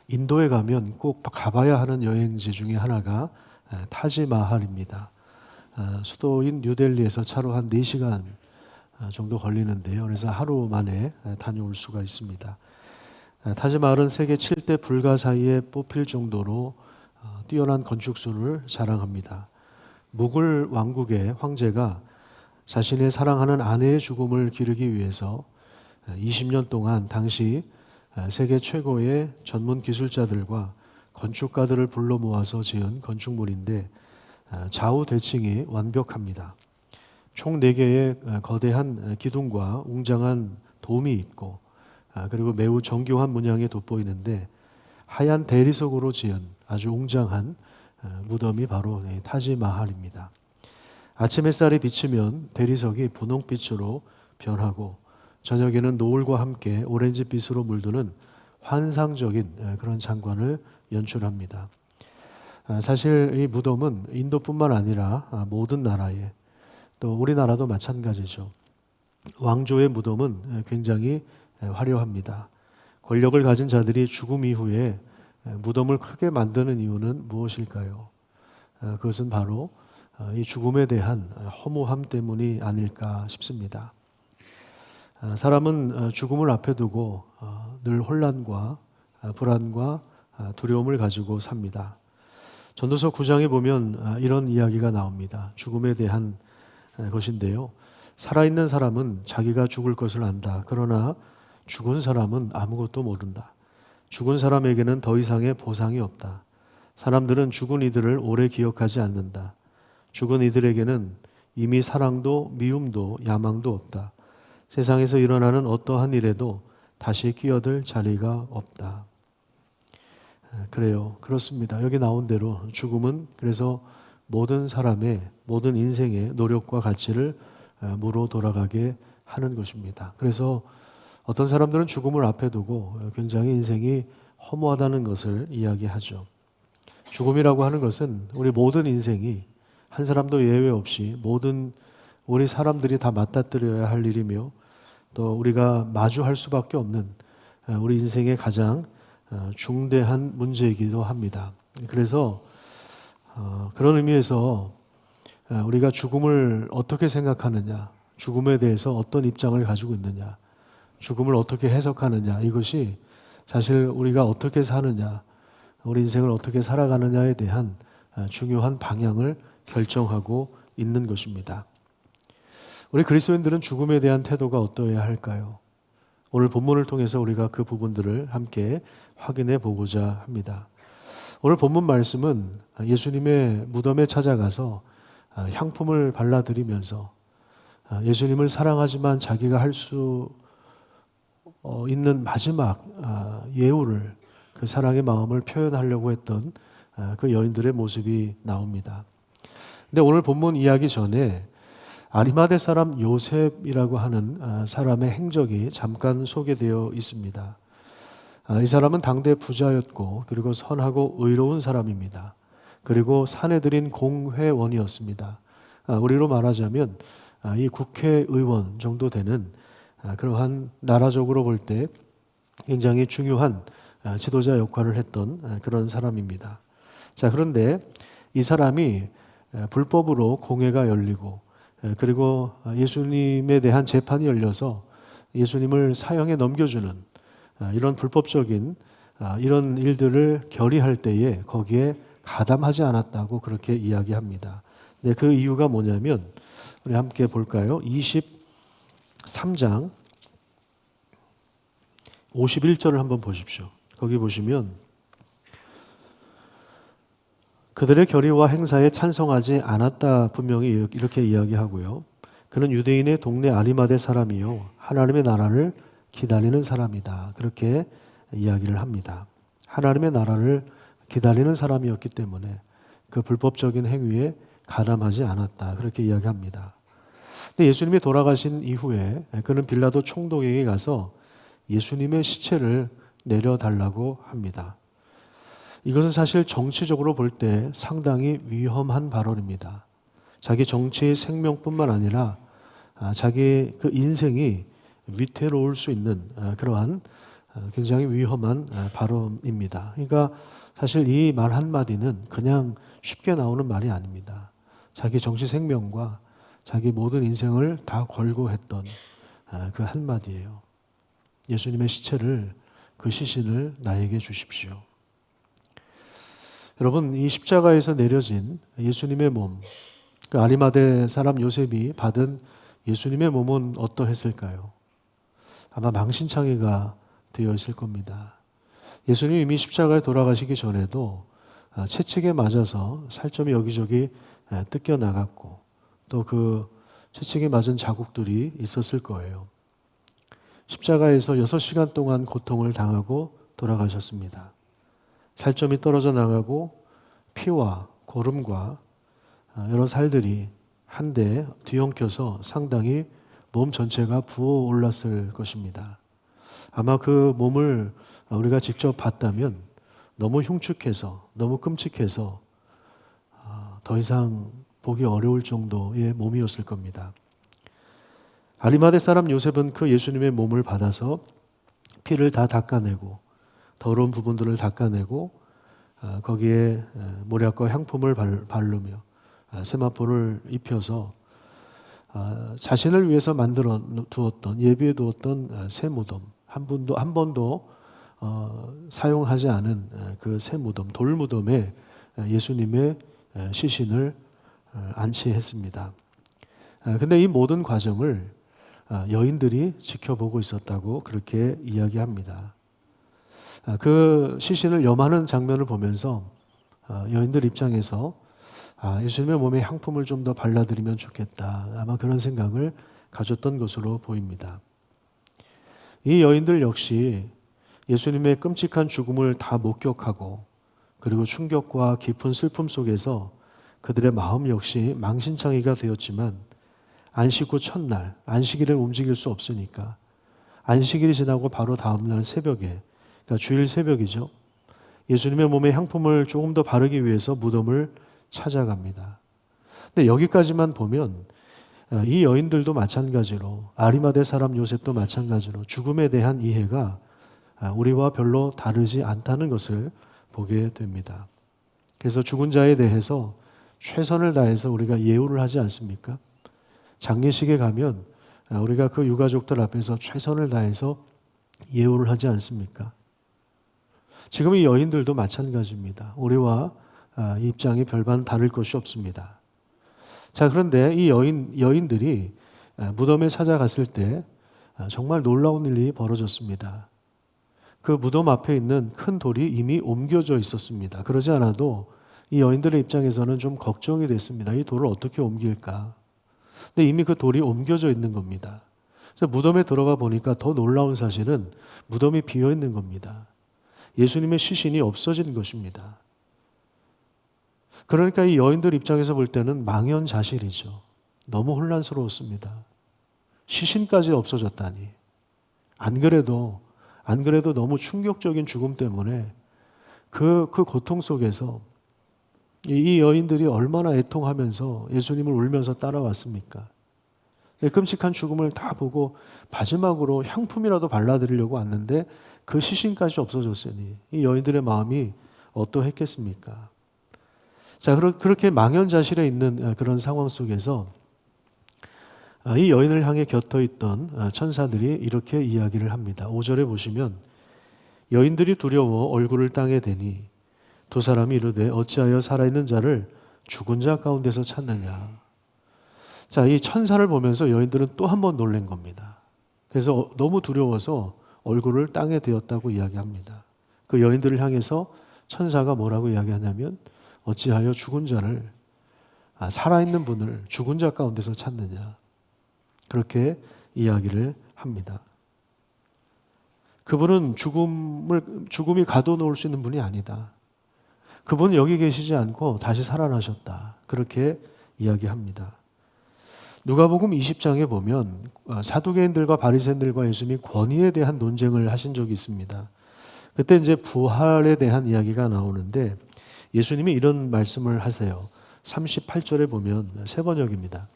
인도에 가면 꼭 가봐야 하는 여행지 중에 하나가 타지마할입니다. 수도인 뉴델리에서 차로 한 4시간 정도 걸리는데요. 그래서 하루 만에 다녀올 수가 있습니다. 타지마할은 세계 7대 불가 사이에 뽑힐 정도로 뛰어난 건축술을 자랑합니다. 무굴 왕국의 황제가 자신의 사랑하는 아내의 죽음을 기르기 위해서 20년 동안 당시 세계 최고의 전문 기술자들과 건축가들을 불러 모아서 지은 건축물인데 좌우 대칭이 완벽합니다. 총 4개의 거대한 기둥과 웅장한 돔이 있고 그리고 매우 정교한 문양이 돋보이는데 하얀 대리석으로 지은 아주 웅장한 무덤이 바로 타지마할입니다. 아침 햇살이 비치면 대리석이 분홍빛으로 변하고 저녁에는 노을과 함께 오렌지빛으로 물드는 환상적인 그런 장관을 연출합니다. 사실 이 무덤은 인도뿐만 아니라 모든 나라에 또 우리나라도 마찬가지죠. 왕조의 무덤은 굉장히 화려합니다. 권력을 가진 자들이 죽음 이후에 무덤을 크게 만드는 이유는 무엇일까요? 그것은 바로 이 죽음에 대한 허무함 때문이 아닐까 싶습니다. 사람은 죽음을 앞에 두고 늘 혼란과 불안과 두려움을 가지고 삽니다. 전도서 9장에 보면 이런 이야기가 나옵니다. 죽음에 대한 것인데요. 살아있는 사람은 자기가 죽을 것을 안다. 그러나 죽은 사람은 아무것도 모른다. 죽은 사람에게는 더 이상의 보상이 없다. 사람들은 죽은 이들을 오래 기억하지 않는다. 죽은 이들에게는 이미 사랑도 미움도 야망도 없다. 세상에서 일어나는 어떠한 일에도 다시 끼어들 자리가 없다. 그래요. 그렇습니다. 여기 나온 대로 죽음은 그래서 모든 사람의 모든 인생의 노력과 가치를 무로 돌아가게 하는 것입니다. 그래서 어떤 사람들은 죽음을 앞에 두고 굉장히 인생이 허무하다는 것을 이야기하죠. 죽음이라고 하는 것은 우리 모든 인생이 한 사람도 예외 없이 모든 우리 사람들이 다 맞닥뜨려야 할 일이며 또 우리가 마주할 수밖에 없는 우리 인생의 가장 중대한 문제이기도 합니다. 그래서 그런 의미에서 우리가 죽음을 어떻게 생각하느냐, 죽음에 대해서 어떤 입장을 가지고 있느냐, 죽음을 어떻게 해석하느냐, 이것이 사실 우리가 어떻게 사느냐, 우리 인생을 어떻게 살아가느냐에 대한 중요한 방향을 결정하고 있는 것입니다. 우리 그리스도인들은 죽음에 대한 태도가 어떠해야 할까요? 오늘 본문을 통해서 우리가 그 부분들을 함께 확인해 보고자 합니다. 오늘 본문 말씀은 예수님의 무덤에 찾아가서 향품을 발라드리면서 예수님을 사랑하지만 자기가 할 수 있는 마지막 예우를 그 사랑의 마음을 표현하려고 했던 그 여인들의 모습이 나옵니다. 근데 오늘 본문 이야기 전에 아리마대 사람 요셉이라고 하는 사람의 행적이 잠깐 소개되어 있습니다. 이 사람은 당대 부자였고 그리고 선하고 의로운 사람입니다. 그리고 사내들인 공회원이었습니다. 우리로 말하자면 이 국회의원 정도 되는 그러한 나라적으로 볼 때 굉장히 중요한 지도자 역할을 했던 그런 사람입니다. 자, 그런데 이 사람이 불법으로 공회가 열리고 그리고 예수님에 대한 재판이 열려서 예수님을 사형에 넘겨주는 이런 불법적인 이런 일들을 결의할 때에 거기에 가담하지 않았다고 그렇게 이야기합니다. 근데 그 이유가 뭐냐면 우리 함께 볼까요? 23장 51절을 한번 보십시오. 거기 보시면 그들의 결의와 행사에 찬성하지 않았다 분명히 이렇게 이야기하고요. 그는 유대인의 동네 아리마대 사람이요 하나님의 나라를 기다리는 사람이다. 그렇게 이야기를 합니다. 하나님의 나라를 기다리는 사람이었기 때문에 그 불법적인 행위에 가담하지 않았다. 그렇게 이야기합니다. 근데 예수님이 돌아가신 이후에 그는 빌라도 총독에게 가서 예수님의 시체를 내려달라고 합니다. 이것은 사실 정치적으로 볼 때 상당히 위험한 발언입니다. 자기 정치의 생명뿐만 아니라 자기 그 인생이 위태로울 수 있는 그러한 굉장히 위험한 발언입니다. 그러니까 사실 이 말 한마디는 그냥 쉽게 나오는 말이 아닙니다. 자기 정치 생명과 자기 모든 인생을 다 걸고 했던 그 한마디예요. 예수님의 시체를, 그 시신을 나에게 주십시오. 여러분, 이 십자가에서 내려진 예수님의 몸, 그 아리마대 사람 요셉이 받은 예수님의 몸은 어떠했을까요? 아마 망신창이가 되어 있을 겁니다. 예수님이 이미 십자가에 돌아가시기 전에도 채찍에 맞아서 살점이 여기저기 뜯겨 나갔고 또 그 채찍에 맞은 자국들이 있었을 거예요. 십자가에서 6시간 동안 고통을 당하고 돌아가셨습니다. 살점이 떨어져 나가고 피와 고름과 여러 살들이 한데 뒤엉켜서 상당히 몸 전체가 부어올랐을 것입니다. 아마 그 몸을 우리가 직접 봤다면 너무 흉측해서, 너무 끔찍해서 더 이상 보기 어려울 정도의 몸이었을 겁니다. 아리마대 사람 요셉은 그 예수님의 몸을 받아서 피를 다 닦아내고 더러운 부분들을 닦아내고 거기에 모략과 향품을 바르며 세마포를 입혀서 자신을 위해서 만들어 두었던, 예비해 두었던 새 무덤, 한 번도 사용하지 않은 그 새 무덤, 돌 무덤에 예수님의 시신을 안치했습니다. 근데 이 모든 과정을 여인들이 지켜보고 있었다고 그렇게 이야기합니다. 그 시신을 염하는 장면을 보면서 여인들 입장에서 예수님의 몸에 향품을 좀 더 발라드리면 좋겠다. 아마 그런 생각을 가졌던 것으로 보입니다. 이 여인들 역시 예수님의 끔찍한 죽음을 다 목격하고 그리고 충격과 깊은 슬픔 속에서 그들의 마음 역시 망신창이가 되었지만 안식 후 첫날, 안식일을 움직일 수 없으니까 안식일이 지나고 바로 다음날 새벽에, 그러니까 주일 새벽이죠. 예수님의 몸에 향품을 조금 더 바르기 위해서 무덤을 찾아갑니다. 근데 여기까지만 보면 이 여인들도 마찬가지로 아리마대 사람 요셉도 마찬가지로 죽음에 대한 이해가 우리와 별로 다르지 않다는 것을 보게 됩니다. 그래서 죽은 자에 대해서 최선을 다해서 우리가 예우를 하지 않습니까? 장례식에 가면 우리가 그 유가족들 앞에서 최선을 다해서 예우를 하지 않습니까? 지금 이 여인들도 마찬가지입니다. 우리와 입장이 별반 다를 것이 없습니다. 자, 그런데 이 여인들이 무덤에 찾아갔을 때 정말 놀라운 일이 벌어졌습니다. 그 무덤 앞에 있는 큰 돌이 이미 옮겨져 있었습니다. 그러지 않아도 이 여인들의 입장에서는 좀 걱정이 됐습니다. 이 돌을 어떻게 옮길까? 근데 이미 그 돌이 옮겨져 있는 겁니다. 그래서 무덤에 들어가 보니까 더 놀라운 사실은 무덤이 비어 있는 겁니다. 예수님의 시신이 없어진 것입니다. 그러니까 이 여인들 입장에서 볼 때는 망연자실이죠. 너무 혼란스러웠습니다. 시신까지 없어졌다니. 안 그래도 너무 충격적인 죽음 때문에 그 고통 속에서 이 여인들이 얼마나 애통하면서 예수님을 울면서 따라왔습니까? 끔찍한 죽음을 다 보고 마지막으로 향품이라도 발라드리려고 왔는데 그 시신까지 없어졌으니 이 여인들의 마음이 어떠했겠습니까? 자, 그렇게 망연자실해 있는 그런 상황 속에서 이 여인을 향해 곁어 있던 천사들이 이렇게 이야기를 합니다. 5절에 보시면 여인들이 두려워 얼굴을 땅에 대니 두 사람이 이르되 어찌하여 살아있는 자를 죽은 자 가운데서 찾느냐. 자, 이 천사를 보면서 여인들은 또 한 번 놀란 겁니다. 그래서 너무 두려워서 얼굴을 땅에 대었다고 이야기합니다. 그 여인들을 향해서 천사가 뭐라고 이야기하냐면 어찌하여 죽은 자를 살아있는 분을 죽은 자 가운데서 찾느냐. 그렇게 이야기를 합니다. 그분은 죽음이 가둬놓을 수 있는 분이 아니다. 그분은 여기 계시지 않고 다시 살아나셨다. 그렇게 이야기합니다. 누가복음 20장에 보면 사두개인들과 바리새인들과 예수님이 권위에 대한 논쟁을 하신 적이 있습니다. 그때 이제 부활에 대한 이야기가 나오는데 예수님이 이런 말씀을 하세요. 38절에 보면 세 번역입니다.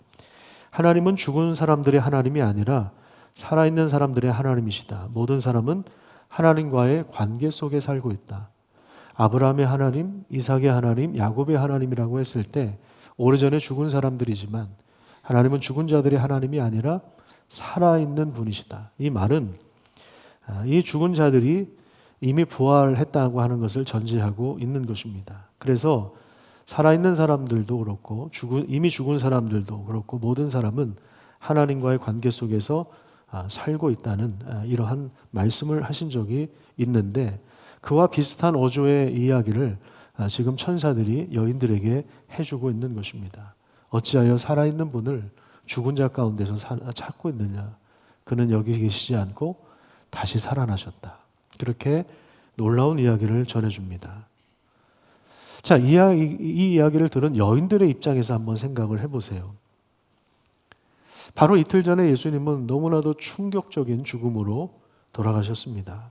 하나님은 죽은 사람들의 하나님이 아니라 살아있는 사람들의 하나님이시다. 모든 사람은 하나님과의 관계 속에 살고 있다. 아브라함의 하나님, 이삭의 하나님, 야곱의 하나님이라고 했을 때 오래전에 죽은 사람들이지만 하나님은 죽은 자들의 하나님이 아니라 살아있는 분이시다. 이 말은 이 죽은 자들이 이미 부활했다고 하는 것을 전제하고 있는 것입니다. 그래서 살아있는 사람들도 그렇고 이미 죽은 사람들도 그렇고 모든 사람은 하나님과의 관계 속에서 살고 있다는 이러한 말씀을 하신 적이 있는데 그와 비슷한 어조의 이야기를 지금 천사들이 여인들에게 해주고 있는 것입니다. 어찌하여 살아있는 분을 죽은 자 가운데서 찾고 있느냐. 그는 여기 계시지 않고 다시 살아나셨다. 그렇게 놀라운 이야기를 전해줍니다. 자, 이 이야기를 들은 여인들의 입장에서 한번 생각을 해보세요. 바로 이틀 전에 예수님은 너무나도 충격적인 죽음으로 돌아가셨습니다.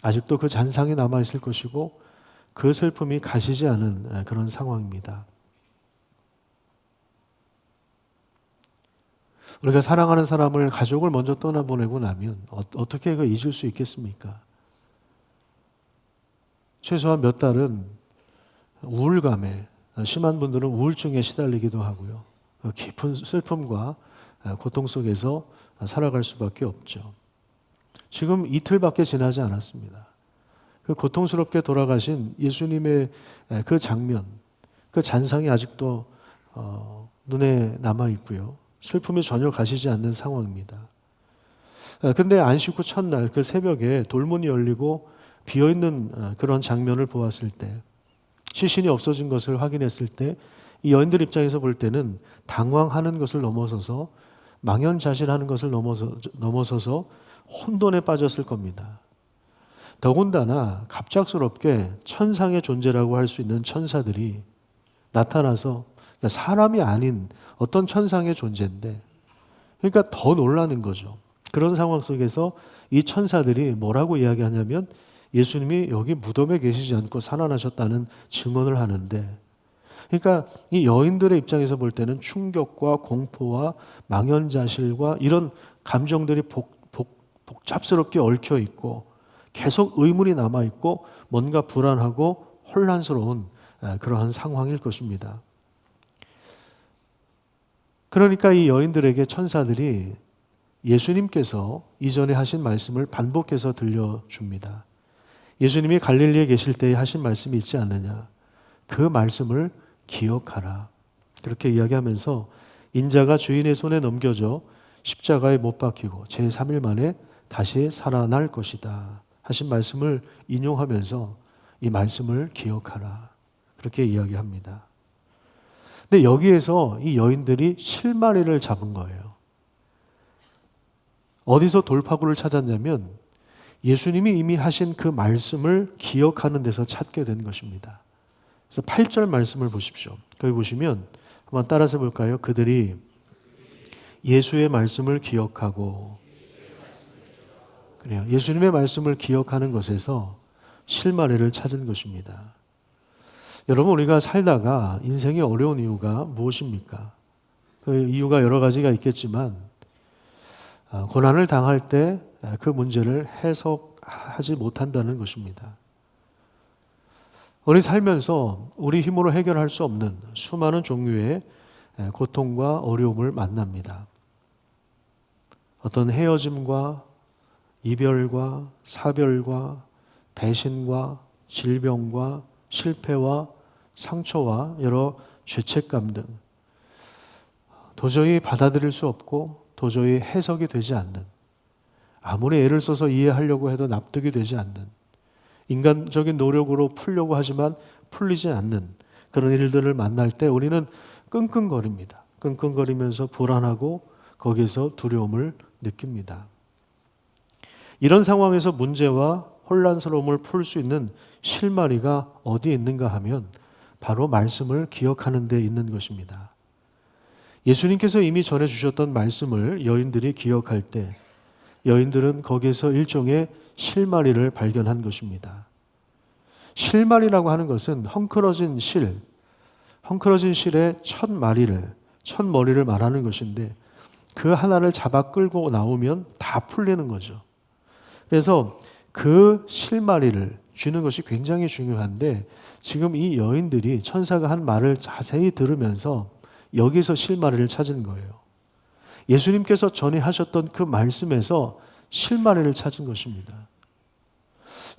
아직도 그 잔상이 남아있을 것이고 그 슬픔이 가시지 않은 그런 상황입니다. 우리가 사랑하는 사람을, 가족을 먼저 떠나보내고 나면 어떻게 그 잊을 수 있겠습니까? 최소한 몇 달은 우울감에, 심한 분들은 우울증에 시달리기도 하고요. 깊은 슬픔과 고통 속에서 살아갈 수밖에 없죠. 지금 이틀밖에 지나지 않았습니다. 그 고통스럽게 돌아가신 예수님의 그 장면, 그 잔상이 아직도 눈에 남아 있고요. 슬픔이 전혀 가시지 않는 상황입니다. 근데 안식 후 첫날 그 새벽에 돌문이 열리고 비어있는 그런 장면을 보았을 때, 시신이 없어진 것을 확인했을 때 이 여인들 입장에서 볼 때는 당황하는 것을 넘어서서 망연자실하는 것을 넘어서서 혼돈에 빠졌을 겁니다. 더군다나 갑작스럽게 천상의 존재라고 할 수 있는 천사들이 나타나서 사람이 아닌 어떤 천상의 존재인데, 그러니까 더 놀라는 거죠. 그런 상황 속에서 이 천사들이 뭐라고 이야기하냐면 예수님이 여기 무덤에 계시지 않고 살아나셨다는 증언을 하는데, 그러니까 이 여인들의 입장에서 볼 때는 충격과 공포와 망연자실과 이런 감정들이 복잡스럽게 얽혀 있고 계속 의문이 남아 있고 뭔가 불안하고 혼란스러운 그러한 상황일 것입니다. 그러니까 이 여인들에게 천사들이 예수님께서 이전에 하신 말씀을 반복해서 들려줍니다. 예수님이 갈릴리에 계실 때에 하신 말씀이 있지 않느냐. 그 말씀을 기억하라. 그렇게 이야기하면서 인자가 주인의 손에 넘겨져 십자가에 못 박히고 제3일 만에 다시 살아날 것이다 하신 말씀을 인용하면서 이 말씀을 기억하라. 그렇게 이야기합니다. 근데 여기에서 이 여인들이 실마리를 잡은 거예요. 어디서 돌파구를 찾았냐면 예수님이 이미 하신 그 말씀을 기억하는 데서 찾게 된 것입니다. 그래서 8절 말씀을 보십시오. 거기 보시면 한번 따라서 볼까요? 그들이 예수의 말씀을 기억하고, 그래요. 예수님의 말씀을 기억하는 것에서 실마리를 찾은 것입니다. 여러분, 우리가 살다가 인생이 어려운 이유가 무엇입니까? 그 이유가 여러 가지가 있겠지만 고난을 당할 때 그 문제를 해석하지 못한다는 것입니다. 우리 살면서 우리 힘으로 해결할 수 없는 수많은 종류의 고통과 어려움을 만납니다. 어떤 헤어짐과 이별과 사별과 배신과 질병과 실패와 상처와 여러 죄책감 등 도저히 받아들일 수 없고 도저히 해석이 되지 않는, 아무리 애를 써서 이해하려고 해도 납득이 되지 않는, 인간적인 노력으로 풀려고 하지만 풀리지 않는 그런 일들을 만날 때 우리는 끙끙거립니다. 끙끙거리면서 불안하고 거기에서 두려움을 느낍니다. 이런 상황에서 문제와 혼란스러움을 풀 수 있는 실마리가 어디에 있는가 하면 바로 말씀을 기억하는 데 있는 것입니다. 예수님께서 이미 전해주셨던 말씀을 여인들이 기억할 때 여인들은 거기에서 일종의 실마리를 발견한 것입니다. 실마리라고 하는 것은 헝클어진 실의 첫 머리를 말하는 것인데 그 하나를 잡아 끌고 나오면 다 풀리는 거죠. 그래서 그 실마리를 쥐는 것이 굉장히 중요한데 지금 이 여인들이 천사가 한 말을 자세히 들으면서 여기서 실마리를 찾은 거예요. 예수님께서 전에 하셨던 그 말씀에서 실마리를 찾은 것입니다.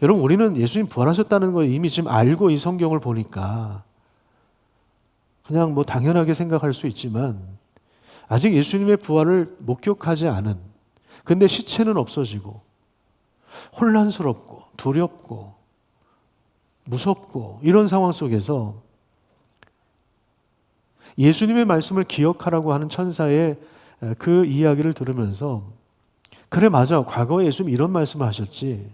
여러분, 우리는 예수님 부활하셨다는 걸 이미 지금 알고 이 성경을 보니까 그냥 뭐 당연하게 생각할 수 있지만 아직 예수님의 부활을 목격하지 않은, 근데 시체는 없어지고 혼란스럽고 두렵고 무섭고 이런 상황 속에서 예수님의 말씀을 기억하라고 하는 천사의 그 이야기를 들으면서 그래 맞아, 과거에 예수님 이런 말씀을 하셨지.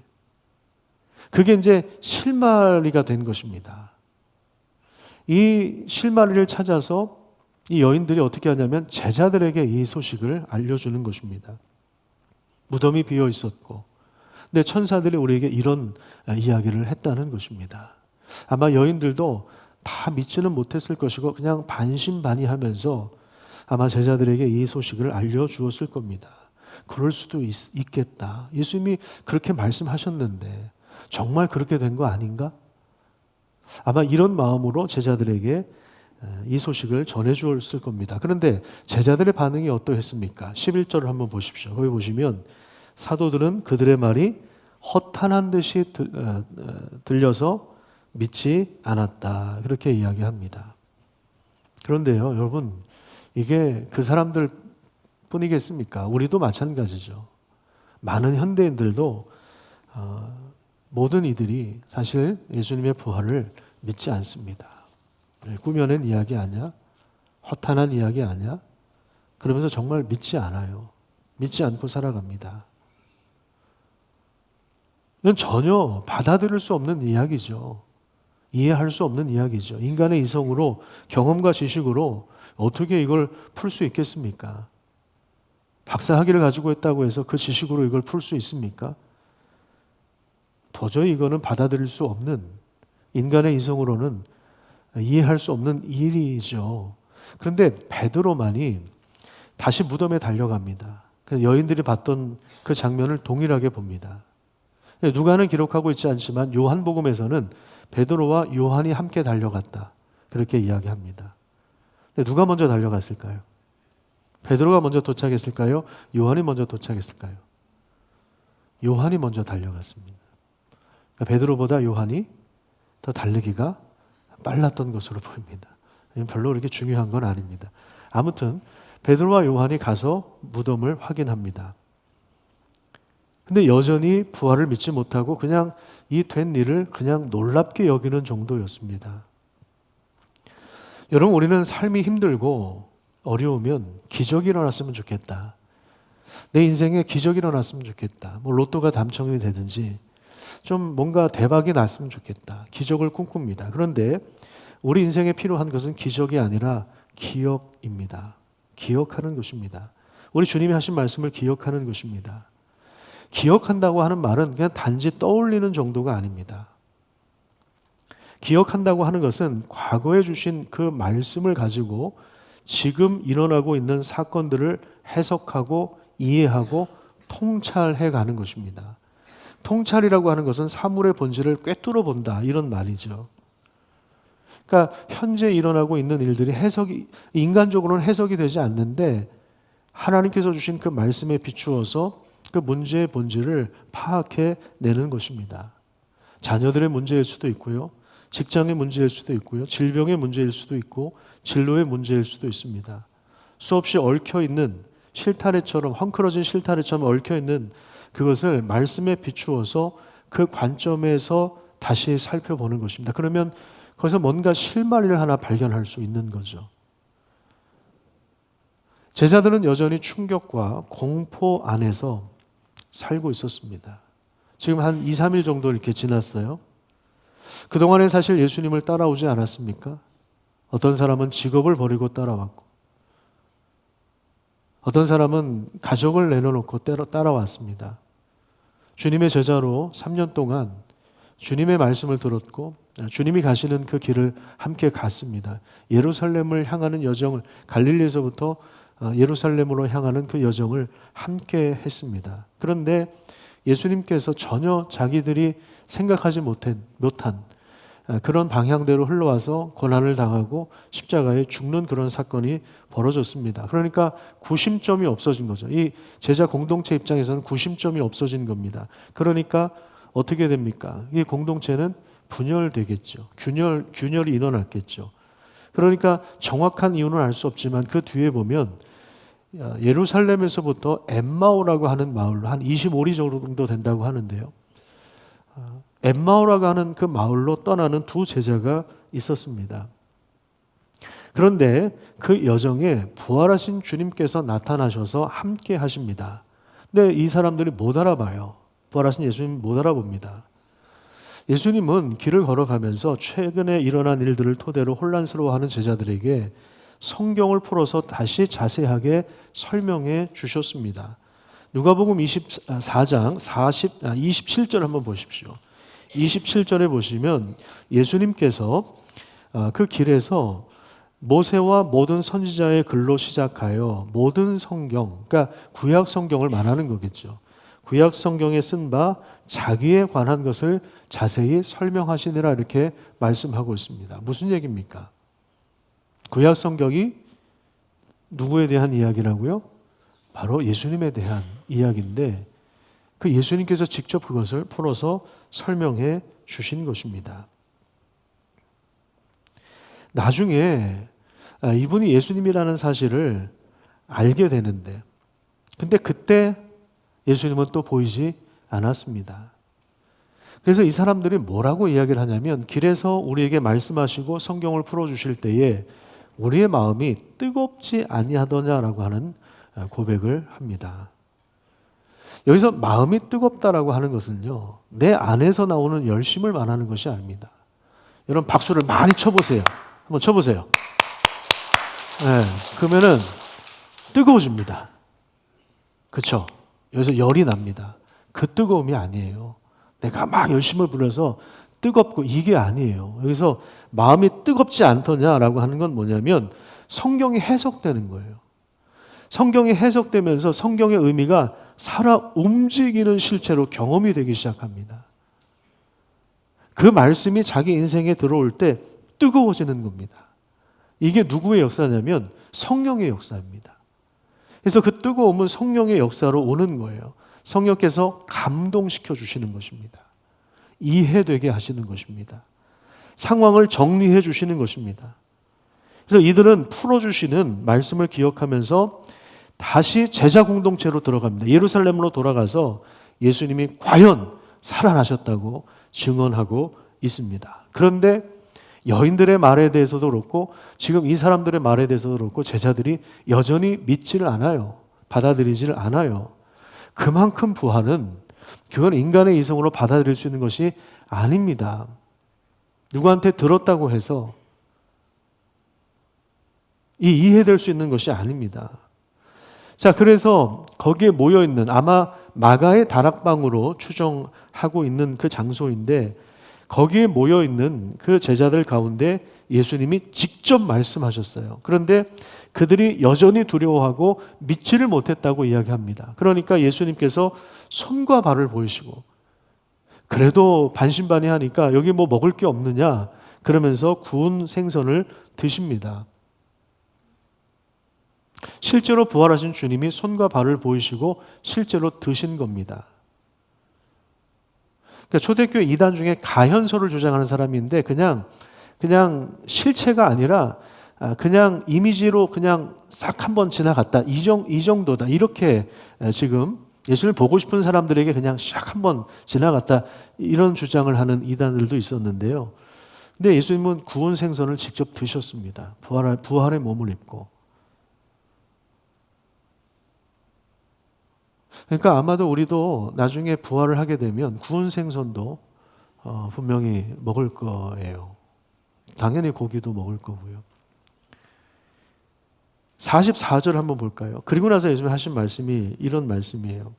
그게 이제 실마리가 된 것입니다. 이 실마리를 찾아서 이 여인들이 어떻게 하냐면 제자들에게 이 소식을 알려주는 것입니다. 무덤이 비어 있었고, 근데 천사들이 우리에게 이런 이야기를 했다는 것입니다. 아마 여인들도 다 믿지는 못했을 것이고 그냥 반신반의하면서 아마 제자들에게 이 소식을 알려주었을 겁니다. 그럴 수도 있겠다. 예수님이 그렇게 말씀하셨는데 정말 그렇게 된 거 아닌가? 아마 이런 마음으로 제자들에게 이 소식을 전해주었을 겁니다. 그런데 제자들의 반응이 어떠했습니까? 11절을 한번 보십시오. 거기 보시면 사도들은 그들의 말이 허탄한 듯이 들려서 믿지 않았다. 그렇게 이야기합니다. 그런데요, 여러분, 이게 그 사람들 뿐이겠습니까? 우리도 마찬가지죠. 많은 현대인들도 모든 이들이 사실 예수님의 부활을 믿지 않습니다. 꾸며낸 이야기 아니야? 허탄한 이야기 아니야? 그러면서 정말 믿지 않아요. 믿지 않고 살아갑니다. 이건 전혀 받아들일 수 없는 이야기죠. 이해할 수 없는 이야기죠. 인간의 이성으로, 경험과 지식으로 어떻게 이걸 풀 수 있겠습니까? 박사학위를 가지고 있다고 해서 그 지식으로 이걸 풀 수 있습니까? 도저히 이거는 받아들일 수 없는, 인간의 이성으로는 이해할 수 없는 일이죠. 그런데 베드로만이 다시 무덤에 달려갑니다. 여인들이 봤던 그 장면을 동일하게 봅니다. 누가는 기록하고 있지 않지만 요한복음에서는 베드로와 요한이 함께 달려갔다. 그렇게 이야기합니다. 누가 먼저 달려갔을까요? 베드로가 먼저 도착했을까요? 요한이 먼저 도착했을까요? 요한이 먼저 달려갔습니다. 그러니까 베드로보다 요한이 더 달리기가 빨랐던 것으로 보입니다. 별로 그렇게 중요한 건 아닙니다. 아무튼 베드로와 요한이 가서 무덤을 확인합니다. 근데 여전히 부활을 믿지 못하고 그냥 이 된 일을 그냥 놀랍게 여기는 정도였습니다. 여러분, 우리는 삶이 힘들고 어려우면 기적이 일어났으면 좋겠다. 내 인생에 기적이 일어났으면 좋겠다. 뭐 로또가 당첨이 되든지 좀 뭔가 대박이 났으면 좋겠다. 기적을 꿈꿉니다. 그런데 우리 인생에 필요한 것은 기적이 아니라 기억입니다. 기억하는 것입니다. 우리 주님이 하신 말씀을 기억하는 것입니다. 기억한다고 하는 말은 그냥 단지 떠올리는 정도가 아닙니다. 기억한다고 하는 것은 과거에 주신 그 말씀을 가지고 지금 일어나고 있는 사건들을 해석하고 이해하고 통찰해 가는 것입니다. 통찰이라고 하는 것은 사물의 본질을 꿰뚫어 본다, 이런 말이죠. 그러니까 현재 일어나고 있는 일들이 인간적으로는 해석이 되지 않는데 하나님께서 주신 그 말씀에 비추어서 그 문제의 본질을 파악해 내는 것입니다. 자녀들의 문제일 수도 있고요. 직장의 문제일 수도 있고요. 질병의 문제일 수도 있고 진로의 문제일 수도 있습니다. 수없이 얽혀있는 실타래처럼, 헝클어진 실타래처럼 얽혀있는 그것을 말씀에 비추어서 그 관점에서 다시 살펴보는 것입니다. 그러면 거기서 뭔가 실마리를 하나 발견할 수 있는 거죠. 제자들은 여전히 충격과 공포 안에서 살고 있었습니다. 지금 한 2, 3일 정도 이렇게 지났어요. 그동안에 사실 예수님을 따라오지 않았습니까? 어떤 사람은 직업을 버리고 따라왔고, 어떤 사람은 가족을 내려놓고 따라왔습니다. 주님의 제자로 3년 동안 주님의 말씀을 들었고 주님이 가시는 그 길을 함께 갔습니다. 예루살렘을 향하는 여정을, 갈릴리에서부터 예루살렘으로 향하는 그 여정을 함께 했습니다. 그런데 예수님께서 전혀 자기들이 생각하지 못한 그런 방향대로 흘러와서 고난을 당하고 십자가에 죽는 그런 사건이 벌어졌습니다. 그러니까 구심점이 없어진 거죠. 이 제자 공동체 입장에서는 구심점이 없어진 겁니다. 그러니까 어떻게 됩니까? 이 공동체는 분열되겠죠. 균열이 일어났겠죠. 그러니까 정확한 이유는 알 수 없지만 그 뒤에 보면 예루살렘에서부터 엠마오라고 하는 마을로 한 25리 정도 된다고 하는데요. 엠마오라고 하는 그 마을로 떠나는 두 제자가 있었습니다. 그런데 그 여정에 부활하신 주님께서 나타나셔서 함께 하십니다. 근데 이 사람들이 못 알아봐요. 부활하신 예수님 못 알아봅니다. 예수님은 길을 걸어가면서 최근에 일어난 일들을 토대로 혼란스러워하는 제자들에게 성경을 풀어서 다시 자세하게 설명해 주셨습니다. 누가복음 24장 27절 한번 보십시오. 27절에 보시면 예수님께서 그 길에서 모세와 모든 선지자의 글로 시작하여 모든 성경, 그러니까 구약 성경을 말하는 거겠죠. 구약 성경에 쓴 바 자기에 관한 것을 자세히 설명하시니라 이렇게 말씀하고 있습니다. 무슨 얘기입니까? 구약 성경이 누구에 대한 이야기라고요? 바로 예수님에 대한 이야기인데 그 예수님께서 직접 그것을 풀어서 설명해 주신 것입니다. 나중에 이분이 예수님이라는 사실을 알게 되는데 근데 그때 예수님은 또 보이지 않았습니다. 그래서 이 사람들이 뭐라고 이야기를 하냐면 길에서 우리에게 말씀하시고 성경을 풀어주실 때에 우리의 마음이 뜨겁지 아니하더냐라고 하는 고백을 합니다. 여기서 마음이 뜨겁다라고 하는 것은요, 내 안에서 나오는 열심을 말하는 것이 아닙니다. 여러분 박수를 많이 쳐보세요. 한번 쳐보세요. 네, 그러면은 뜨거워집니다. 그렇죠? 여기서 열이 납니다. 그 뜨거움이 아니에요. 내가 막 열심을 부려서 뜨겁고 이게 아니에요. 여기서 마음이 뜨겁지 않더냐라고 하는 건 뭐냐면 성경이 해석되는 거예요. 성경이 해석되면서 성경의 의미가 살아 움직이는 실체로 경험이 되기 시작합니다. 그 말씀이 자기 인생에 들어올 때 뜨거워지는 겁니다. 이게 누구의 역사냐면 성령의 역사입니다. 그래서 그 뜨거움은 성령의 역사로 오는 거예요. 성령께서 감동시켜 주시는 것입니다. 이해되게 하시는 것입니다. 상황을 정리해 주시는 것입니다. 그래서 이들은 풀어주시는 말씀을 기억하면서 다시 제자 공동체로 들어갑니다. 예루살렘으로 돌아가서 예수님이 과연 살아나셨다고 증언하고 있습니다. 그런데 여인들의 말에 대해서도 그렇고 지금 이 사람들의 말에 대해서도 그렇고 제자들이 여전히 믿지를 않아요. 받아들이지를 않아요. 그만큼 부활은 그건 인간의 이성으로 받아들일 수 있는 것이 아닙니다. 누구한테 들었다고 해서 이해될 수 있는 것이 아닙니다. 자, 그래서 거기에 모여있는 아마 마가의 다락방으로 추정하고 있는 그 장소인데 거기에 모여있는 그 제자들 가운데 예수님이 직접 말씀하셨어요. 그런데 그들이 여전히 두려워하고 믿지를 못했다고 이야기합니다. 그러니까 예수님께서 손과 발을 보이시고 그래도 반신반의하니까 여기 뭐 먹을 게 없느냐 그러면서 구운 생선을 드십니다. 실제로 부활하신 주님이 손과 발을 보이시고 실제로 드신 겁니다. 그러니까 초대교회 이단 중에 가현설을 주장하는 사람이 있는데 그냥 실체가 아니라 그냥 이미지로 그냥 싹 한번 지나갔다. 이 정도다. 이렇게 지금 예수를 보고 싶은 사람들에게 그냥 싹 한번 지나갔다. 이런 주장을 하는 이단들도 있었는데요. 근데 예수님은 구운 생선을 직접 드셨습니다. 부활의 몸을 입고. 그러니까 아마도 우리도 나중에 부활을 하게 되면 구운 생선도 분명히 먹을 거예요. 당연히 고기도 먹을 거고요. 44절 한번 볼까요? 그리고 나서 예수님이 하신 말씀이 이런 말씀이에요.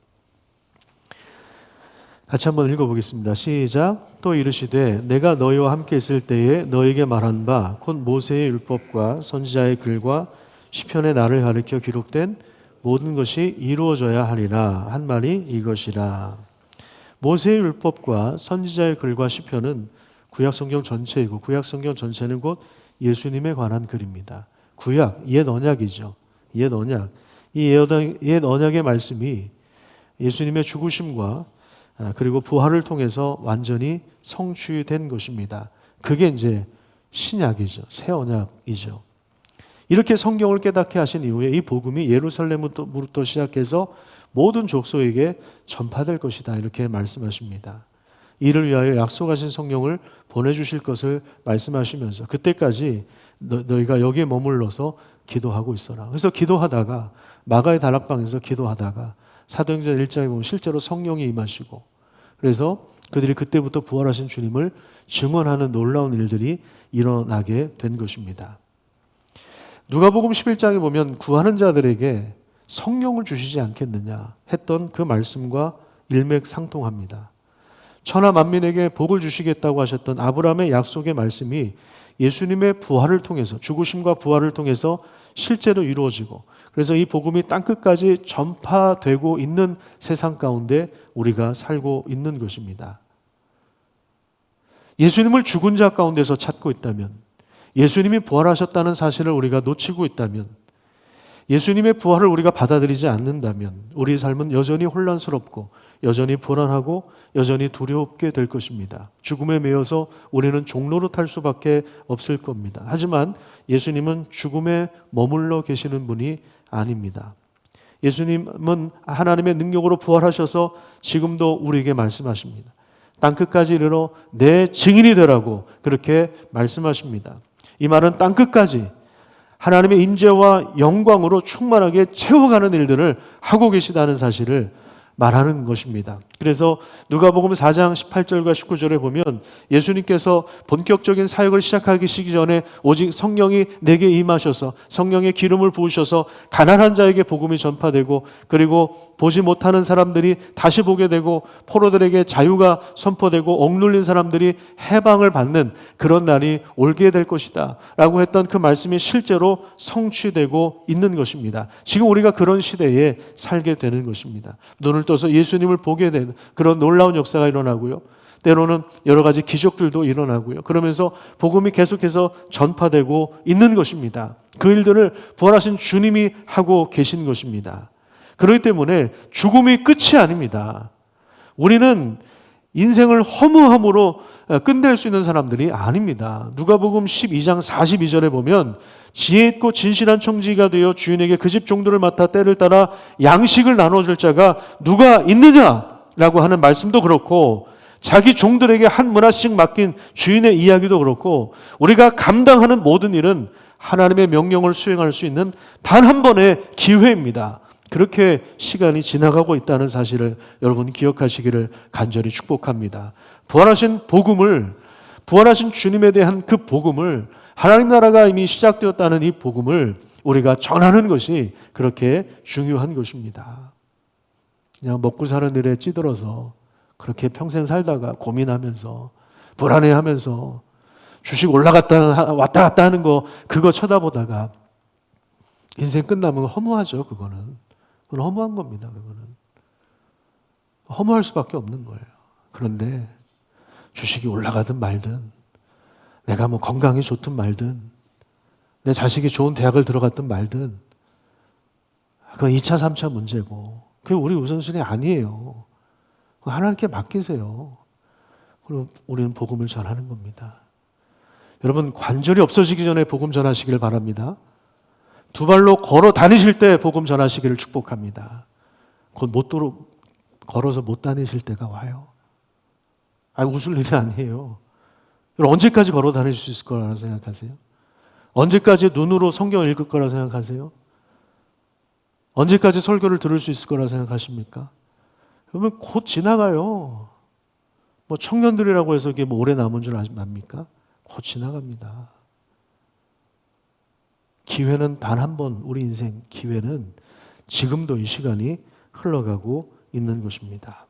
같이 한번 읽어보겠습니다. 시작. 또 이르시되 내가 너희와 함께 있을 때에 너희에게 말한 바 곧 모세의 율법과 선지자의 글과 시편의 나를 가리켜 기록된 모든 것이 이루어져야 하리라 한 말이 이것이라. 모세의 율법과 선지자의 글과 시편은 구약 성경 전체이고 구약 성경 전체는 곧 예수님에 관한 글입니다. 구약, 옛 언약이죠. 옛 언약. 이 옛 언약의 말씀이 예수님의 죽으심과 그리고 부활을 통해서 완전히 성취된 것입니다. 그게 이제 신약이죠. 새 언약이죠. 이렇게 성경을 깨닫게 하신 이후에 이 복음이 예루살렘부터 시작해서 모든 족속에게 전파될 것이다. 이렇게 말씀하십니다. 이를 위하여 약속하신 성령을 보내주실 것을 말씀하시면서 그때까지 너희가 여기에 머물러서 기도하고 있어라. 그래서 기도하다가 마가의 다락방에서 기도하다가 사도행전 1장에 보면 실제로 성령이 임하시고 그래서 그들이 그때부터 부활하신 주님을 증언하는 놀라운 일들이 일어나게 된 것입니다. 누가복음 11장에 보면 구하는 자들에게 성령을 주시지 않겠느냐 했던 그 말씀과 일맥상통합니다. 천하 만민에게 복을 주시겠다고 하셨던 아브라함의 약속의 말씀이 예수님의 부활을 통해서 죽으심과 부활을 통해서 실제로 이루어지고 그래서 이 복음이 땅끝까지 전파되고 있는 세상 가운데 우리가 살고 있는 것입니다. 예수님을 죽은 자 가운데서 찾고 있다면 예수님이 부활하셨다는 사실을 우리가 놓치고 있다면 예수님의 부활을 우리가 받아들이지 않는다면 우리의 삶은 여전히 혼란스럽고 여전히 불안하고 여전히 두렵게 될 것입니다. 죽음에 매여서 우리는 종로로 탈 수밖에 없을 겁니다. 하지만 예수님은 죽음에 머물러 계시는 분이 아닙니다. 예수님은 하나님의 능력으로 부활하셔서 지금도 우리에게 말씀하십니다. 땅끝까지 이르러 내 증인이 되라고 그렇게 말씀하십니다. 이 말은 땅끝까지 하나님의 임재와 영광으로 충만하게 채워가는 일들을 하고 계시다는 사실을 말하는 것입니다. 그래서 누가복음 4장 18절과 19절에 보면 예수님께서 본격적인 사역을 시작하기 전에 오직 성령이 내게 임하셔서 성령의 기름을 부으셔서 가난한 자에게 복음이 전파되고 그리고 보지 못하는 사람들이 다시 보게 되고 포로들에게 자유가 선포되고 억눌린 사람들이 해방을 받는 그런 날이 올게 될 것이다 라고 했던 그 말씀이 실제로 성취되고 있는 것입니다. 지금 우리가 그런 시대에 살게 되는 것입니다. 눈을 떠서 예수님을 보게 되는 그런 놀라운 역사가 일어나고요. 때로는 여러 가지 기적들도 일어나고요. 그러면서 복음이 계속해서 전파되고 있는 것입니다. 그 일들을 부활하신 주님이 하고 계신 것입니다. 그렇기 때문에 죽음이 끝이 아닙니다. 우리는 인생을 허무함으로 끝낼 수 있는 사람들이 아닙니다. 누가복음 12장 42절에 보면 지혜 있고 진실한 청지기가 되어 주인에게 그 집 종들을 맡아 때를 따라 양식을 나눠줄 자가 누가 있느냐라고 하는 말씀도 그렇고 자기 종들에게 한 문화씩 맡긴 주인의 이야기도 그렇고 우리가 감당하는 모든 일은 하나님의 명령을 수행할 수 있는 단 한 번의 기회입니다. 그렇게 시간이 지나가고 있다는 사실을 여러분 기억하시기를 간절히 축복합니다. 부활하신 복음을, 부활하신 주님에 대한 그 복음을, 하나님 나라가 이미 시작되었다는 이 복음을 우리가 전하는 것이 그렇게 중요한 것입니다. 그냥 먹고 사는 일에 찌들어서 그렇게 평생 살다가 고민하면서 불안해하면서 주식 올라갔다 왔다 갔다 하는 거 그거 쳐다보다가 인생 끝나면 허무하죠. 그건 허무한 겁니다. 그거는 허무할 수밖에 없는 거예요. 그런데 주식이 올라가든 말든 내가 뭐 건강이 좋든 말든 내 자식이 좋은 대학을 들어갔든 말든 그건 2차 3차 문제고 그게 우리 우선순위 아니에요. 하나님께 맡기세요. 그럼 우리는 복음을 전하는 겁니다. 여러분 관절이 없어지기 전에 복음 전하시길 바랍니다. 두 발로 걸어 다니실 때 복음 전하시기를 축복합니다. 곧 걸어서 못 다니실 때가 와요. 웃을 일이 아니에요. 여러분 언제까지 걸어 다닐 수 있을 거라고 생각하세요? 언제까지 눈으로 성경을 읽을 거라고 생각하세요? 언제까지 설교를 들을 수 있을 거라고 생각하십니까? 여러분 곧 지나가요. 뭐 청년들이라고 해서 이게 뭐 오래 남은 줄 압니까? 곧 지나갑니다. 기회는 단 한 번, 우리 인생 기회는 지금도 이 시간이 흘러가고 있는 것입니다.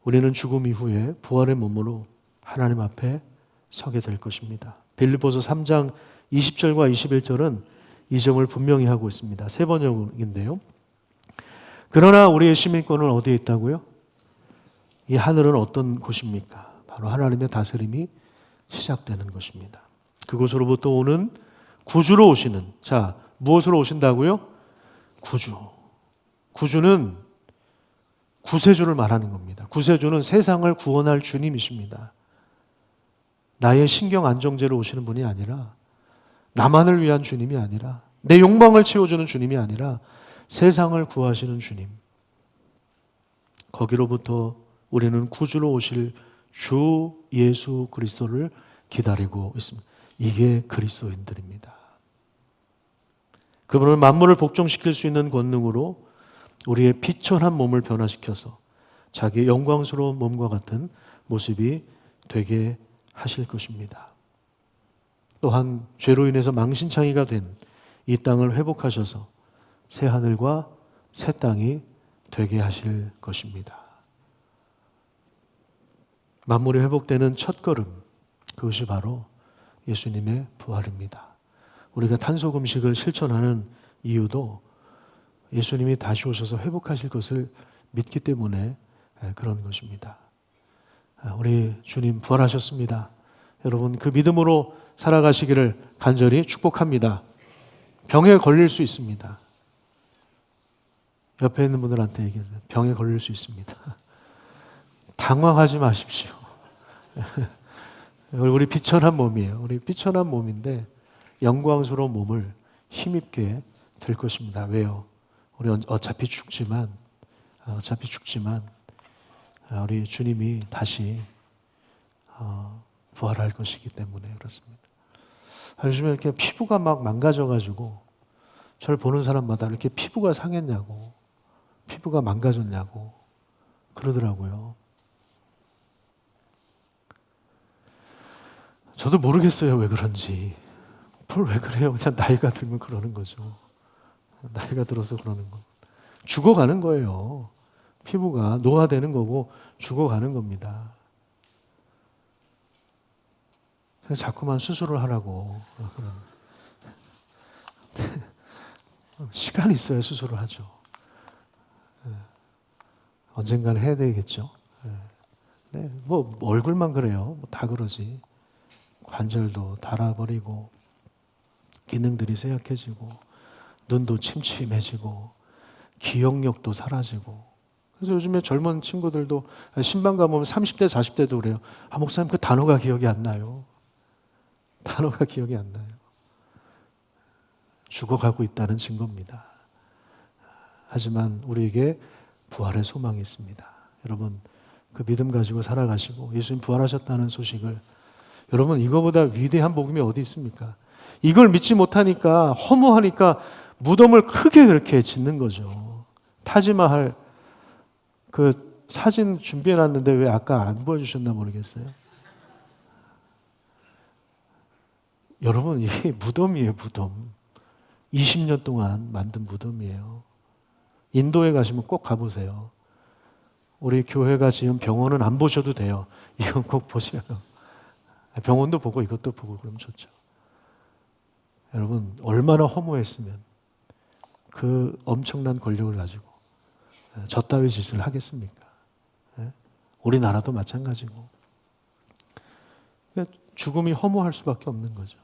우리는 죽음 이후에 부활의 몸으로 하나님 앞에 서게 될 것입니다. 빌립보서 3장 20절과 21절은 이 점을 분명히 하고 있습니다. 세 번역인데요. 그러나 우리의 시민권은 어디에 있다고요? 이 하늘은 어떤 곳입니까? 바로 하나님의 다스림이 시작되는 것입니다. 그곳으로부터 오는 구주로 오시는, 자, 무엇으로 오신다고요? 구주. 구주는 구세주를 말하는 겁니다. 구세주는 세상을 구원할 주님이십니다. 나의 신경 안정제로 오시는 분이 아니라, 나만을 위한 주님이 아니라, 내 욕망을 채워주는 주님이 아니라 세상을 구하시는 주님. 거기로부터 우리는 구주로 오실 주 예수 그리스도를 기다리고 있습니다. 이게 그리스도인들입니다. 그분을 만물을 복종시킬 수 있는 권능으로 우리의 피천한 몸을 변화시켜서 자기의 영광스러운 몸과 같은 모습이 되게 하실 것입니다. 또한 죄로 인해서 망신창이가 된 이 땅을 회복하셔서 새 하늘과 새 땅이 되게 하실 것입니다. 만물이 회복되는 첫걸음, 그것이 바로 예수님의 부활입니다. 우리가 탄속 음식을 실천하는 이유도 예수님이 다시 오셔서 회복하실 것을 믿기 때문에 그런 것입니다. 우리 주님 부활하셨습니다. 여러분 그 믿음으로 살아가시기를 간절히 축복합니다. 병에 걸릴 수 있습니다. 옆에 있는 분들한테 얘기해요. 병에 걸릴 수 있습니다. 당황하지 마십시오. 우리 비천한 몸이에요. 우리 비천한 몸인데 영광스러운 몸을 힘있게 될 것입니다. 왜요? 우리 어차피 죽지만 우리 주님이 다시 부활할 것이기 때문에 그렇습니다. 요즘에 이렇게 피부가 막 망가져가지고 저를 보는 사람마다 이렇게 피부가 상했냐고, 피부가 망가졌냐고 그러더라고요. 저도 모르겠어요, 왜 그런지. 왜 그래요? 그냥 나이가 들면 그러는 거죠. 나이가 들어서 그러는 거. 죽어가는 거예요. 피부가 노화되는 거고 죽어가는 겁니다. 그래서 자꾸만 수술을 하라고. 시간이 있어야 수술을 하죠. 언젠가는 해야 되겠죠. 네, 뭐 얼굴만 그래요. 다 그러지. 관절도 닳아버리고 기능들이 쇠약해지고 눈도 침침해지고 기억력도 사라지고. 그래서 요즘에 젊은 친구들도 신방 가보면 30대 40대도 그래요. 목사님 그 단어가 기억이 안 나요. 단어가 기억이 안 나요. 죽어가고 있다는 증거입니다. 하지만 우리에게 부활의 소망이 있습니다. 여러분 그 믿음 가지고 살아가시고 예수님 부활하셨다는 소식을, 여러분 이거보다 위대한 복음이 어디 있습니까? 이걸 믿지 못하니까, 허무하니까 무덤을 크게 그렇게 짓는 거죠. 타지마할 그 사진 준비해놨는데 왜 아까 안 보여주셨나 모르겠어요. 여러분 이게 무덤이에요. 무덤. 20년 동안 만든 무덤이에요. 인도에 가시면 꼭 가보세요. 우리 교회가 지은 병원은 안 보셔도 돼요. 이건 꼭 보세요. 병원도 보고 이것도 보고 그러면 좋죠. 여러분 얼마나 허무했으면 그 엄청난 권력을 가지고 저 따위 짓을 하겠습니까? 우리나라도 마찬가지고. 죽음이 허무할 수밖에 없는 거죠.